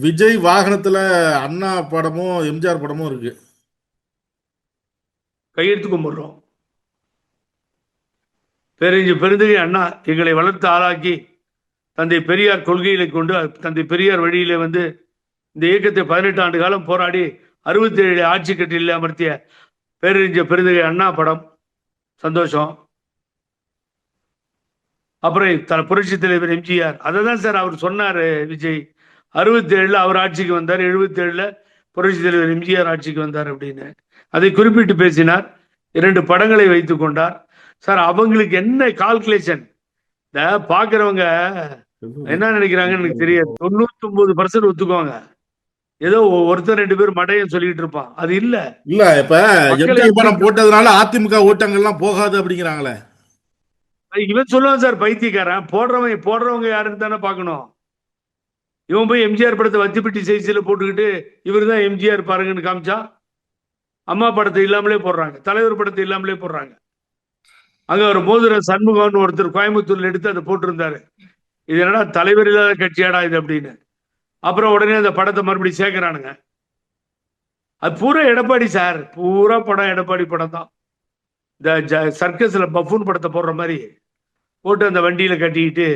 விஜய் வாகனத்துல அண்ணா படமும் எம்ஜிஆர் படமும் இருக்கு. கையெழுத்து கும்பிடுறோம். பேரறிஞர் பெருந்தகை அண்ணா எங்களை வளர்த்து ஆளாக்கி தந்தை பெரியார் கொள்கைகளை கொண்டு தந்தை பெரியார் வழியிலே வந்து இந்த இயக்கத்தை 18 ஆண்டு காலம் போராடி 67 ஆட்சி கட்டில் அமர்த்திய பேரறிஞர் பெருந்தகை அண்ணா படம் சந்தோஷம். அப்புறம் புரட்சி தலைவர் எம்ஜிஆர், அதை தான் சார் அவர் சொன்னார். விஜய் 67 அவர் ஆட்சிக்கு வந்தார், 77 புரட்சி தலைவர் எம்ஜிஆர் ஆட்சிக்கு வந்தார் அப்படின்னு அதை குறிப்பிட்டு பேசினார். 2 படங்களை வைத்துக் கொண்டார். சார் அவங்களுக்கு என்ன கால்குலேஷன், இந்த பாக்குறவங்க என்ன நினைக்கிறாங்கன்னு எனக்கு தெரியாது. 99% ஒத்துக்குவாங்க. ஏதோ ஒருத்தர் 2 பேர் மடையன் சொல்லிட்டு இருப்பான். அது இல்ல இப்ப எம்ஜிஆர் படம் போட்டதுனால அதிமுக ஓட்டங்கள்லாம் போகாது அப்படிங்கிறாங்களே. இவன் சொல்லுவான் சார் பைத்தியக்காரன். போடுறவங்க யாருன்னு தானே பார்க்கணும். இவன் போய் எம்ஜிஆர் படத்தை வத்திப்பட்டி சைஸ்ல போட்டுக்கிட்டு இவர் தான் எம்ஜிஆர் பாருங்கன்னு காமிச்சா, அம்மா படத்தை இல்லாமலே போடுறாங்க, தலைவர் படத்தை இல்லாமலே போடுறாங்க. அங்க ஒரு மோதிர சண்முகம்னு ஒருத்தர் கோயம்புத்தூர்ல எடுத்து அதை போட்டிருந்தாரு. இது என்னடா தலைவர் இல்லாத கட்சியாடா இது அப்படின்னு. அப்புறம் உடனே அந்த படத்தை மறுபடியும் சேர்க்கிறானுங்க. அது பூரா எடப்பாடி சார், பூரா படம் எடப்பாடி படம் தான். இந்த சர்க்கஸ்ல பஃபூன் படத்தை போடுற மாதிரி போட்டு அந்த வண்டியில கட்டிக்கிட்டு,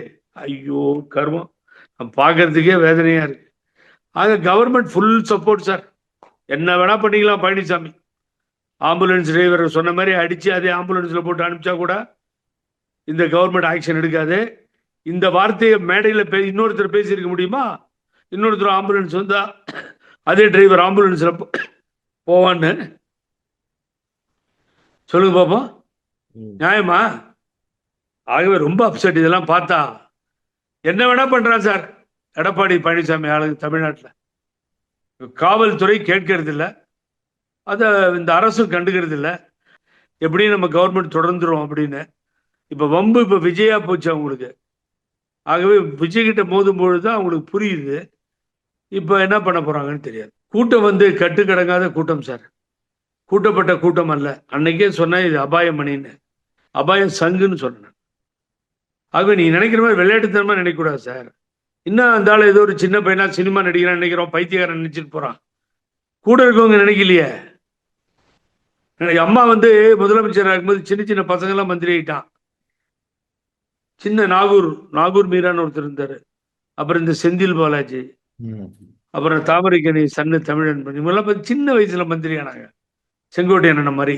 ஐயோ கர்மம், பார்க்கறதுக்கே வேதனையா இருக்கு. ஆக கவர்மெண்ட் ஃபுல் சப்போர்ட் சார். என்ன வேணா பண்ணிக்கலாம் பழனிசாமி. ஆம்புலன்ஸ் டிரைவர் சொன்ன மாதிரி அடிச்சு அதே ஆம்புலன்ஸ்ல போட்டு அனுப்பிச்சா கூட இந்த கவர்மெண்ட் ஆக்ஷன் எடுக்காது. இந்த வார்த்தையை மேடையில் இன்னொருத்தர் பேசியிருக்க முடியுமா? இன்னொருத்தர் ஆம்புலன்ஸ் வந்தா அதே டிரைவர் ஆம்புலன்ஸ்ல போவான்னு சொல்லுங்க பாப்போம், நியாயமா? ஆகவே ரொம்ப அப்செட். இதெல்லாம் பார்த்தா என்ன வேணா பண்றான் சார் எடப்பாடி பழனிசாமி ஆளுங்க. தமிழ்நாட்டில் காவல்துறை கேட்கறது இல்லை, அதை இந்த அரசும் கண்டுக்கிறது இல்லை. எப்படியும் நம்ம கவர்மெண்ட் தொடர்ந்துரும் அப்படின்னு. இப்ப வம்பு இப்ப விஜயா போச்சு அவங்களுக்கு. ஆகவே விஜய் கிட்ட மோதும் பொழுதுதான் அவங்களுக்கு புரியுது இப்ப என்ன பண்ண போறாங்கன்னு தெரியாது. கூட்டம் வந்து கட்டுக்கடங்காத கூட்டம் சார், கூட்டப்பட்ட கூட்டம் அல்ல. அன்னைக்கே சொன்ன இது அபாய மணின்னு, அபாய சங்குன்னு சொன்னேன். ஆகவே நீ நினைக்கிற மாதிரி விளையாட்டுத்தனமா நினைக்கக்கூடாது சார். இன்னும் அந்த ஆள் ஏதோ ஒரு சின்ன பையனா சினிமா நடிக்கிறான் நினைக்கிறோம், பைத்தியக்காரன் நினைச்சிட்டு போறான். கூட இருக்கவங்க நினைக்கலையே. அம்மா வந்து முதலமைச்சராக இருக்கும்போது சின்ன சின்ன பசங்க எல்லாம் மந்திரி ஆயிட்டான். சின்ன நாகூர் மீரான்னு ஒருத்தர் இருந்தாரு. அப்புறம் இந்த செந்தில் பாலாஜி, அப்புறம் தாமரைக்கணி சன்னு தமிழன், இவங்கெல்லாம் சின்ன வயசுல மந்திரி ஆனாங்க, செங்கோட்டையன் மாதிரி.